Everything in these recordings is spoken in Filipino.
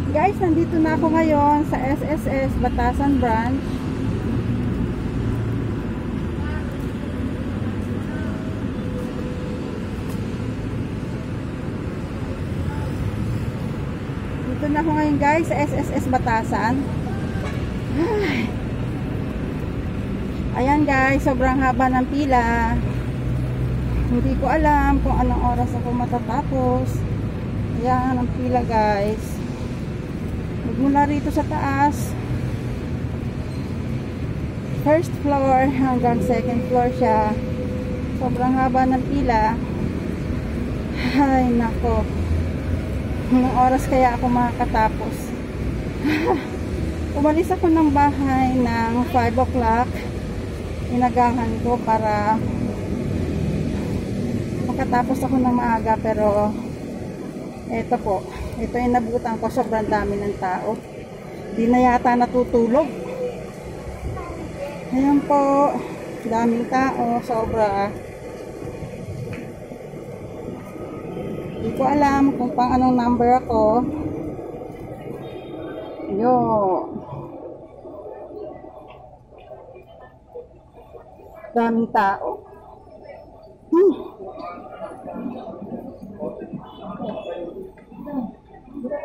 Guys, nandito na ako ngayon sa SSS Batasan branch. Dito na ako ngayon guys sa SSS Batasan. Ayan guys, sobrang haba ng pila. Hindi ko alam kung anong oras ako matatapos. Ayan ang pila guys. Magmula rito sa taas, first floor hanggang second floor siya. Sobrang haba ng pila. Ay nako, anong oras kaya ako makakatapos? Umalis ako ng bahay ng 5 o'clock. Inagahan ko para makatapos ako ng maaga, pero eto po, ito yung nabutan ko, sobrang dami ng tao. Di na yata natutulog. Ayan po, daming tao, sobra. Di ko alam kung pang anong number ako. Yun. Daming tao.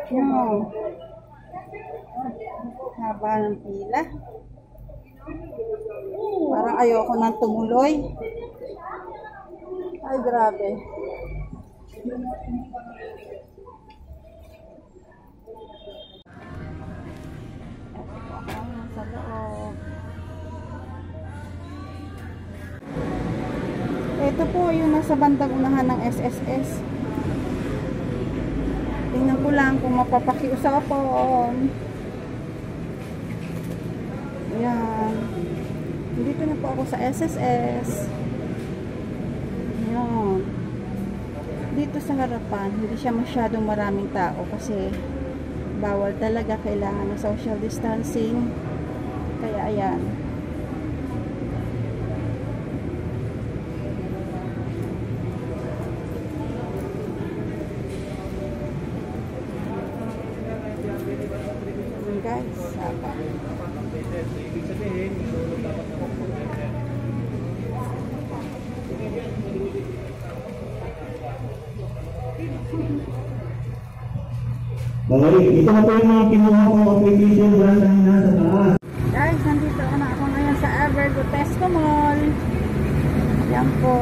Yun. Haba ng pila. Parang ayoko nang tumuloy. Ay, grabe. Sa loob. Ito po yung nasa bandang unahan ng SSS. Tingnan ko lang kung mapapakiusapon. Ayan. Dito na po ako sa SSS. Ayan. Dito sa harapan, hindi siya masyadong maraming tao kasi bawal talaga, kailangan ng social distancing. Kaya ayan. Guys, apa? Balik, ito na po yung mga kinuha kong application dyan kanina sa taas. Guys, nandito na ako ngayon sa Evergotesco Mall. Yan po.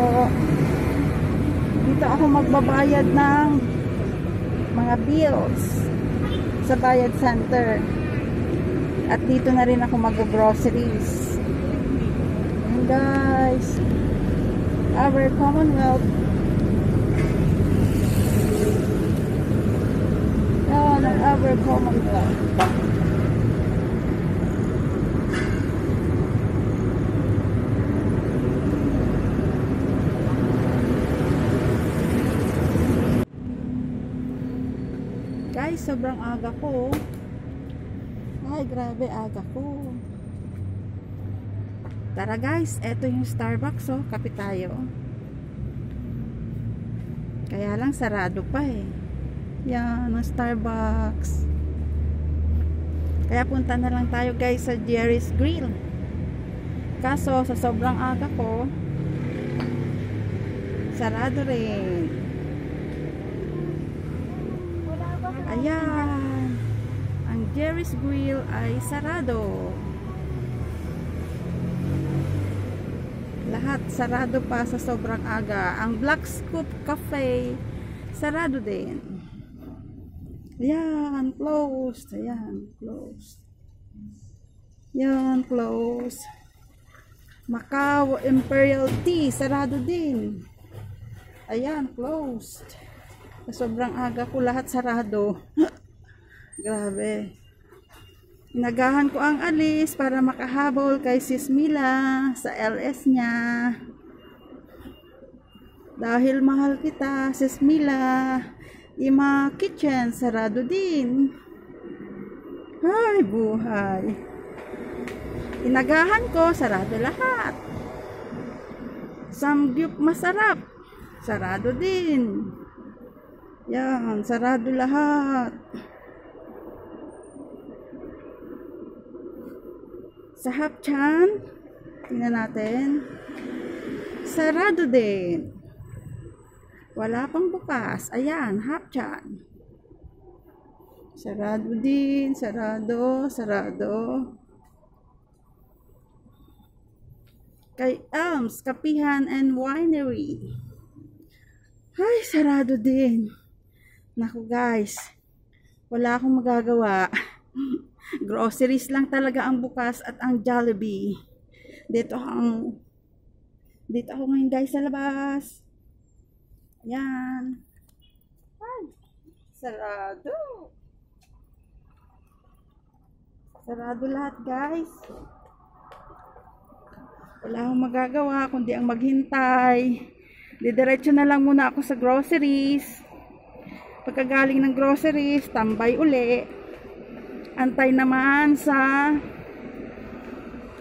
Dito ako magbabayad ng mga bills sa bayad center. At dito na rin ako mag-groceries. And guys, our Commonwealth. Yan ang our Commonwealth. Guys, sobrang aga ko. Ay, grabe, aga ko. Tara guys, eto yung Starbucks, oh, kape tayo. Kaya lang sarado pa eh. Yan, ang Starbucks. Kaya punta na lang tayo guys sa Jerry's Grill. Kaso, sa sobrang aga ko, sarado rin. Ayan. Ang Jerry's Grill ay sarado. Lahat sarado pa sa sobrang aga. Ang Black Scoop Cafe sarado din. Ayan, closed. Ayan, closed. Ayan, closed. Macau Imperial Tea sarado din. Ayan, closed. Sa sobrang aga ko, lahat sarado. Grabe. Inagahan ko ang alis para makahabol kay Sis Mila sa LS niya. Dahil mahal kita, Sis Mila. Ima Kitchen, sarado din. Ay, buhay. Inagahan ko, sarado lahat. Samgyup masarap, sarado din. Yan, sarado lahat. Sa Hapchan, tingnan natin. Sarado din. Wala pang bukas. Ayan, Hapchan. Sarado din. Sarado. Kay Elms, Kapihan and Winery. Ay, sarado din. Naku guys, wala akong magagawa. Groceries lang talaga ang bukas at ang Jollibee. Dito ako ngayon guys sa labas. Ayan. Ay, sarado. Sarado lahat guys. Wala akong magagawa kundi ang maghintay. Didiretso na lang muna ako sa groceries. Pagkagaling ng groceries, tambay uli. Antay naman sa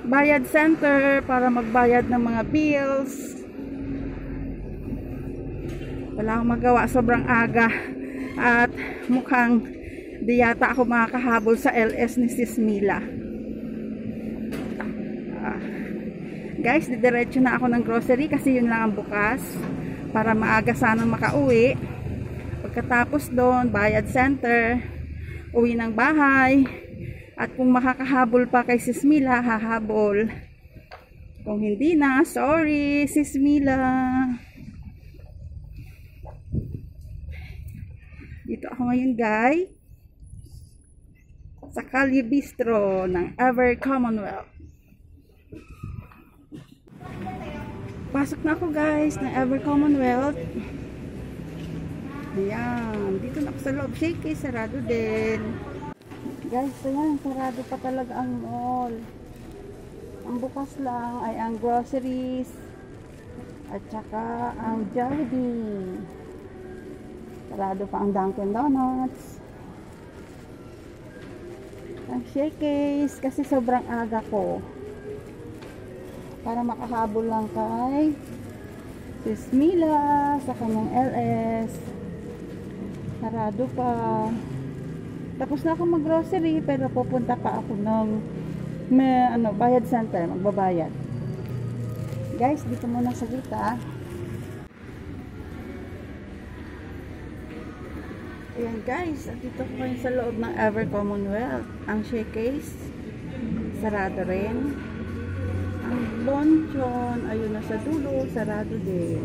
bayad center para magbayad ng mga bills. Wala akong magawa, sobrang aga. At mukhang di yata ako makakahabol sa LS ni Sis Mila. Guys, didiretso na ako ng grocery kasi yun lang ang bukas para maaga sanang makauwi. Pagkatapos doon, bayad center, uwi ng bahay, at kung makakahabol pa kay Sis Mila, hahabol. Kung hindi na, sorry Sis Mila. Dito ako ngayon guys sa Kalye Bistro ng Ever Commonwealth. Pasok na ako guys ng Ever Commonwealth. Ayan, dito na ako sa loob. Shake, sarado din. Guys, ayan, sarado pa talaga ang mall. Ang bukas lang ay ang groceries at saka ang Jollibee. Sarado pa ang Dunkin Donuts. Ang Shake kasi sobrang aga ko. Para makahabol lang kay Sis Mila sa kanyang LS. Sarado pa. Tapos na ako mag-grocery pero pupunta pa ako ng bayad center, magbabayad. Guys, dito muna sa gita. Ayan guys, dito ko ngayon sa loob ng Ever Commonwealth. Ang Showcase, sarado rin. Ang Bonchon, ayun na sa dulo, sarado din.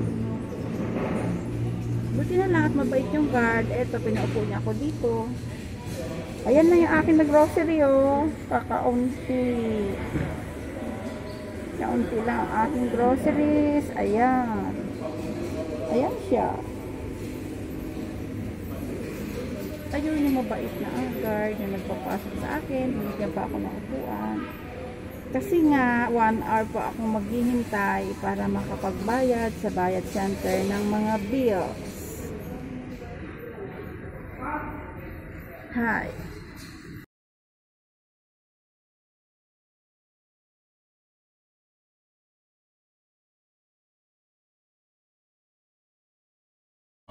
Buti na lang at mabait yung guard. Eto, pinaupo niya ako dito. Ayan na yung aking na grocery, oh. Kakaunti. Kaunti lang ang aking groceries. Ayan. Ayan siya. Ayun yung mabait na ang guard na nagpapasok sa akin. Binigyan pa ako ng upuan. Kasi nga, 1 hour pa ako maghihintay para makapagbayad sa bayad center ng mga bills. Hi.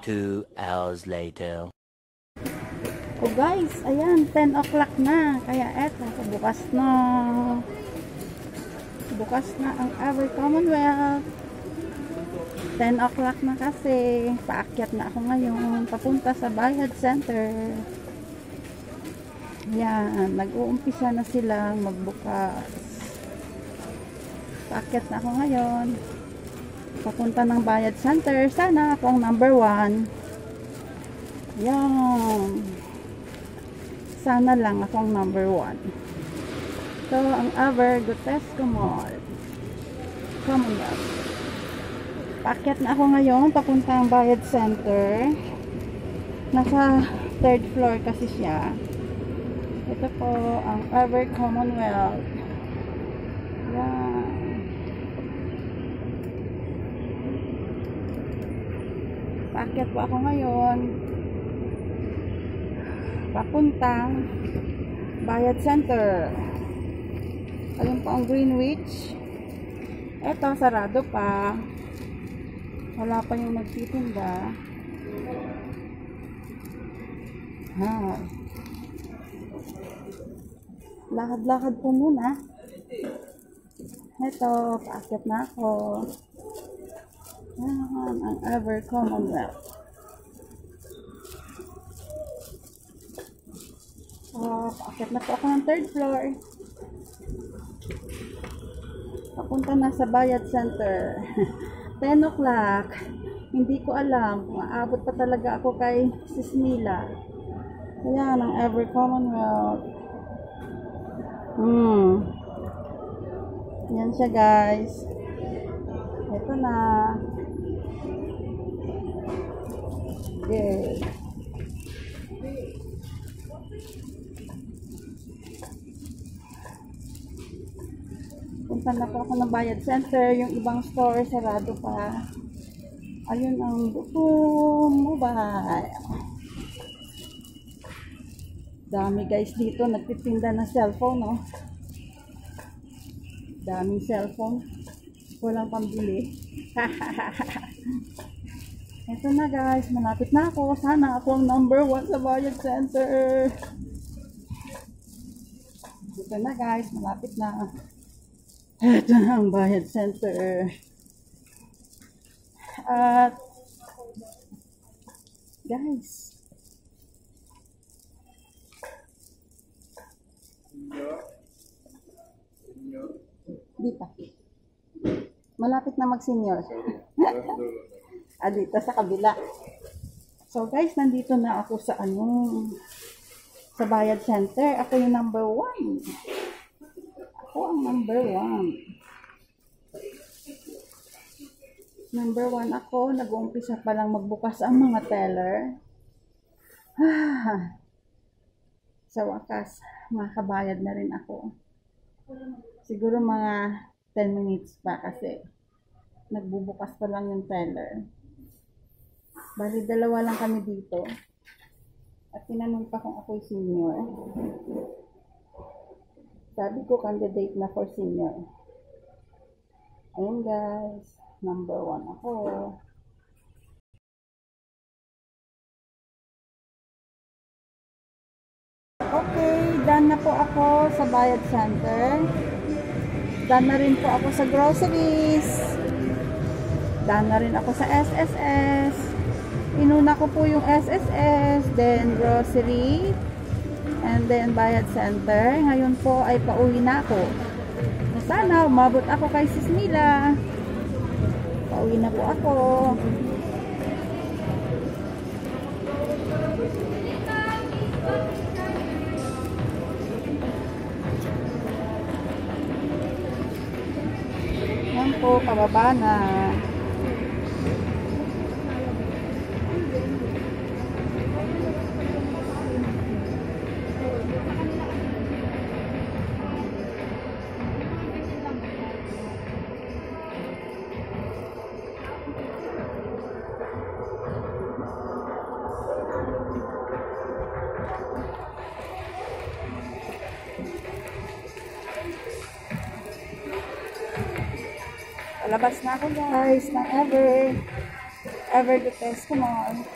Two hours later. Oh guys, ayan, 10 o'clock na. Kaya eto, bukas na. Bukas na ang Ever Commonwealth. 10 o'clock na kasi. Paakyat na ako ngayon. Papunta sa bayad center. Yan, nag-uumpisa na silang magbukas. Paakyat na ako ngayon. Papunta ng bayad center. Sana akong number 1. Yan. Sana lang akong number 1. So, ang Ever Gotesco Mall. Commonwealth. Paakyat na ako ngayon, papunta ang bayad center. Nasa 3rd floor kasi siya. Ito po ang Ever Commonwealth. Yan. Paakyat po ako ngayon. Papuntang bayad center. Ayun po ang Greenwich. Eto, sarado pa. Wala pa yung nagtitinda. Lakad-lakad po muna. Ito, paakyat na ako. Yan ang Ever Commonwealth. Paakyat na po ako ng 3rd floor. Papunta na sa Bayad Center. 10 o'clock. Hindi ko alam kung aabot pa talaga ako kay Sis Mila. Ayan, ang Ever Commonwealth. Yan siya, guys. Ito na. Okay. Punta na po ako ng Bayad Center. Yung ibang store, sarado pa. Ayun ang mobile. Dami guys dito. Nagtitinda ng cellphone, no? Daming cellphone. Walang pambili. Ito na guys. Malapit na ako. Sana ako ang number 1 sa Bayad Center. Ito na guys. Malapit na. Ito na ang Bayad Center. At guys, dito. Malapit na mag-senior. Dito sa kabila. So guys, nandito na ako sa sa Bayad Center. Ako yung number 1. Ako ang number 1. Number 1 ako, nag-uumpisa pa lang magbukas ang mga teller. Sa wakas, makabayad na rin ako. Siguro mga 10 minutes pa kasi nagbubukas pa lang yung teller. Bali, 2 lang kami dito. At tinanong pa kung ako'y senior. Sabi ko, candidate na for senior. Ayun guys. Number 1 ako. Okay, done na po ako sa Bayad Center. Done na rin po ako sa groceries. Done na rin ako sa SSS. Inuna ko po yung SSS, then grocery, and then Bayad Center. Ngayon po ay pauwi na ako. Sana umabot ako kay Sis Mila. Pauwi na po ako. Yan po, pababa na. Palabas na ako guys ng Ever the Best. Come on.